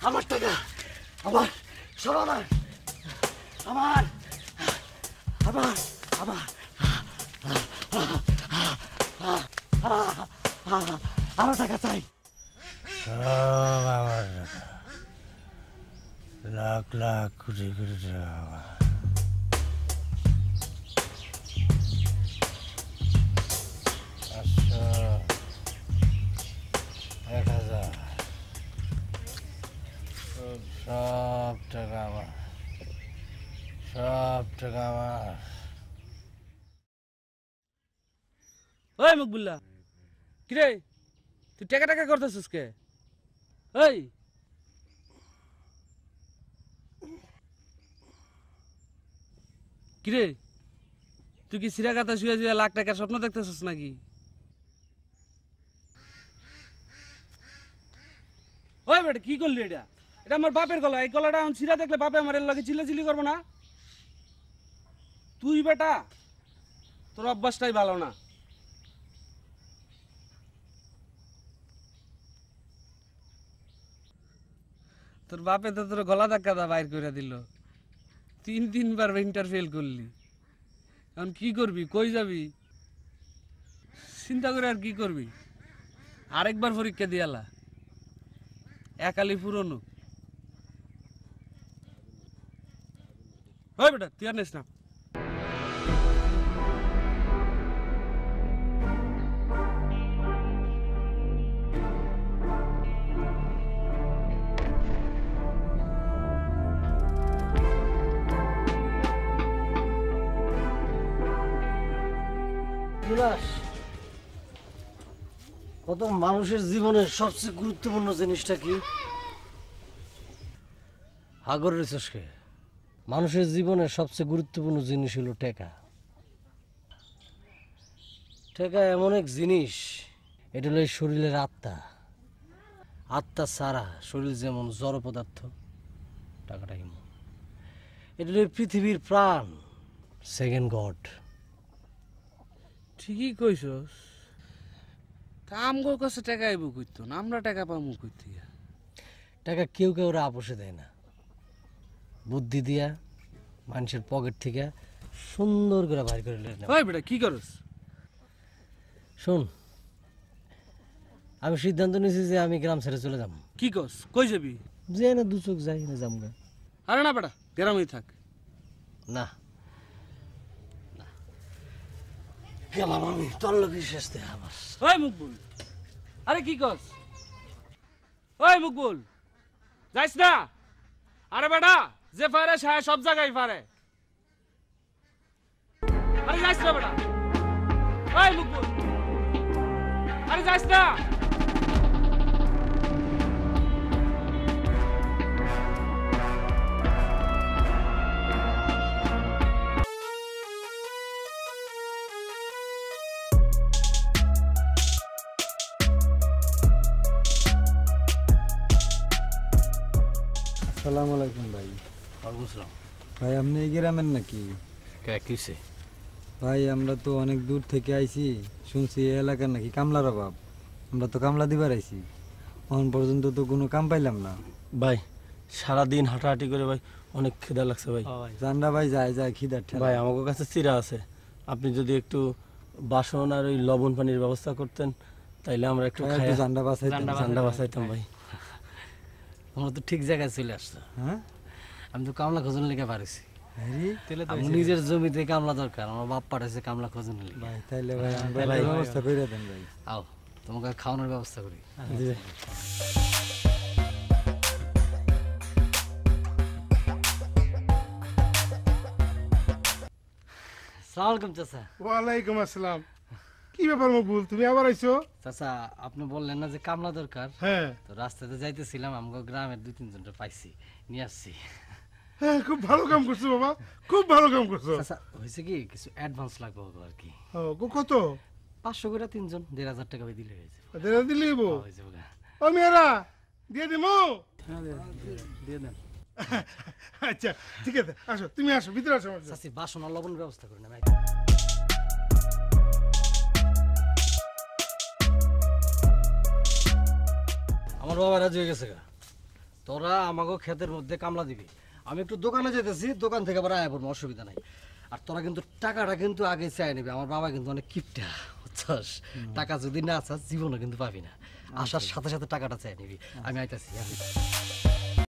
আমার টাকা আমার সব আমার আমার আমার আমার আমার টাকা চাই। সব আমার টাকা, লাখ লাখ কোটি কোটি টাকা। 500, 1000, সব টাকা আমার, সব টাকা আমার। ওই মকবুল্লা, কিরে তুই টাকা টাকা করতেছিস কে? ওই কিরে তুই কি সিরা কাতা শুয়ে শুয়ে লাখ টাকার স্বপ্ন দেখতেছিস নাকি? ওই বেটা কি করলি এটা? এটা আমার বাপের গলা, এই গলাটা এখন সিরা দেখলে বাপে আমার লাগে চিল্লাচিল্লি করবো না? তুই বেটা তোর অভ্যাসটাই ভালো না। তোর বাপে তো তোর গলা ধাক্কা দা বাইর করে দিল, 3-3 বার ইন্টার ফেল করলি। এখন কি করবি, কই যাবি? চিন্তা করে আর কি করবি? আরেকবার পরীক্ষা দিয়ালা, একালি পুরনো। ওই বেটা তুই আর নিস না। কত মানুষের জীবনের সবচেয়ে গুরুত্বপূর্ণ জিনিসটা কি? হাগরের চষকে মানুষের জীবনের সবচেয়ে গুরুত্বপূর্ণ জিনিস হলো টাকা। টাকা এমন এক জিনিস, এটা হলো শরীরের আত্মা। আত্মা ছাড়া শরীর যেমন জড় পদার্থ, টাকাটা এমন। এটা হলো পৃথিবীর প্রাণ, সেকেন্ড গড। ঠিকই কইছস, আমগোর কাছে টাকা আইব কইতো না, আমরা টাকা পাবো কই থেকে? টাকা কেউ কেউ ওরা আপোষে দেয় না, বুদ্ধি দিয়া মানুষের পকেট থেকে সুন্দর করে বাইর করে নেয়। ওই বেটা কি করস? শোন, আমি সিদ্ধান্ত নিয়েছি যে আমি গ্রাম ছেড়ে চলে যাব। কি কস, কই যাবি? যে না দু চোখ যাই না যামগা। আরে না বেটা, গ্রামেই থাক। না গেলাম আমি, তোর লোকের শেষ দেখা আমার। ওই মুকবুল, আরে কি কস? ওই মুকবুল যাইস না। আরে বেটা যে পারে সব জায়গায় পারে। আরে যাইস না বেটা। ওই মুকবুল, আরে যাইস না। আসসালামু আলাইকুম ভাই। ওয়ালাইকুম আসসালাম। ভাই আপনি এই গ্রামের নাকি? কিসে? ভাই আমরা তো অনেক দূর থেকে আইছি, শুনছি এই এলাকার নাকি কামলার অভাব। আমরা তো কামলা দিবার আইছি, এখন পর্যন্ত তো কোনো কাম পাইলাম না। ভাই সারাদিন হাঁটাহাঁটি করে ভাই অনেক খিদা লাগছে ভাই। জান্ডা ভাই যায় যায় খিদার ঠেলা। ভাই আমার কাছে চিরা আছে, আপনি যদি একটু বাসন আর ওই লবণ পানির ব্যবস্থা করতেন তাইলে আমরা একটু জান্ডা বাঁচাইতাম ভাই। তোমরা তো ঠিক জায়গায় চলে আসছো। হ্যাঁ আমি তো কামলা খোঁজন লেগে পারিছি। আমার নিজের জমিতে কামলা দরকার, আমার বাপ পাঠাইছে কামলা খোঁজন লেগে। ভাই তাইলে ভাই ব্যবস্থা করে দেন ভাই। আও তোমাকে খাওয়ানোর ব্যবস্থা করি। সালামালাইকুম চাচা। ওয়ালাইকুম আসসালাম। কি ব্যাপার মকবুল, তুমি আবার আইছো? চাচা আপনি বললেন না যে কামলা দরকার? হ্যাঁ। তো রাস্তাতে যাইতেছিলাম, আমাকে গ্রামের 2-3 জনটা পাইছি, নিয়ে আসছি। হ্যাঁ খুব ভালো কাম করছো বাবা, খুব ভালো কাম করছো। চাচা হয়েছে কি, কিছু অ্যাডভান্স লাগবে আর কি। কত? 500 করে 3 জন, 1500 টাকা দিলে হয়েছে। দিলেই হয়েছে ও মেয়েরা দিয়ে দিমো। দিয়ে দেন। আচ্ছা ঠিক আছে, আসো তুমি আসো, ভিতরে আসো আমার সাথে। চাচি বাসন আর লবণের ব্যবস্থা করি না। আমার বাবা রাজি হয়ে গেছে গা, তোরা আমাকে ক্ষেতের মধ্যে কামলা দিবি, আমি একটু দোকানে যেতেছি, দোকান থেকে আবার আয়া পড়বো, অসুবিধা নাই। আর তোরা কিন্তু টাকাটা কিন্তু আগে চাই নিবি, আমার বাবা কিন্তু অনেক কিপটা বুঝছস, টাকা যদি না চাস জীবনে কিন্তু পাবি না, আসার সাথে সাথে টাকাটা চাই নিবি। আমি আইতাছি।